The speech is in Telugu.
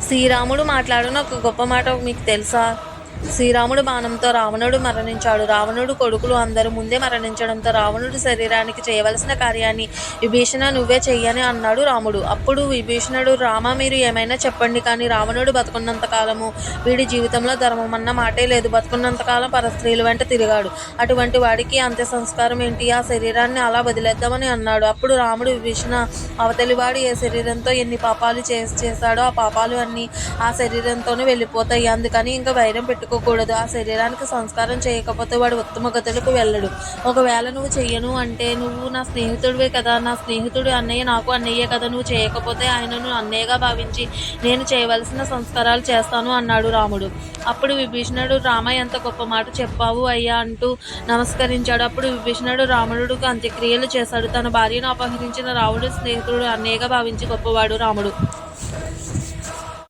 శ్రీరాముడు మాట్లాడిన ఒక గొప్ప మాట మీకు తెలుసా? శ్రీరాముడు బాణంతో రావణుడు మరణించాడు. రావణుడు కొడుకులు అందరూ ముందే మరణించడంతో రావణుడి శరీరానికి చేయవలసిన కార్యాన్ని విభీషణ నువ్వే చెయ్యని అన్నాడు రాముడు. అప్పుడు విభీషణుడు, రామ మీరు ఏమైనా చెప్పండి, కానీ రావణుడు బతుకున్నంత కాలము వీడి జీవితంలో ధర్మం అన్న మాటే లేదు. బతుకున్నంతకాలం పరస్త్రీల వెంట తిరిగాడు. అటువంటి వాడికి అంత్య సంస్కారం ఏంటి? ఆ శరీరాన్ని అలా వదిలేద్దామని అన్నాడు. అప్పుడు రాముడు, విభీషణ, అవతలివాడు ఏ శరీరంతో ఎన్ని పాపాలు చేశాడో ఆ పాపాలు అన్నీ ఆ శరీరంతోనే వెళ్ళిపోతాయి. అందుకని ఇంకా వైరం పెట్టుకోకూడదు. ఆ శరీరానికి సంస్కారం చేయకపోతే వాడు ఉత్తమ గతులకు వెళ్ళడు. ఒకవేళ నువ్వు చెయ్యను అంటే నువ్వు నా స్నేహితుడివే కదా, నా స్నేహితుడు అన్నయ్య నాకు అన్నయ్యే కదా, నువ్వు చేయకపోతే ఆయనను అన్నయ్యగా భావించి నేను చేయవలసిన సంస్కారాలు చేస్తాను అన్నాడు రాముడు. అప్పుడు విభీషణుడు, రామ ఎంత గొప్ప మాట చెప్పావు అయ్యా అంటూ నమస్కరించాడు. అప్పుడు విభీషణుడు రాముడుకు అంత్యక్రియలు చేశాడు. తన భార్యను అపహరించిన రావణుడి స్నేహితుడు అన్నయ్యగా భావించి గొప్పవాడు రాముడు.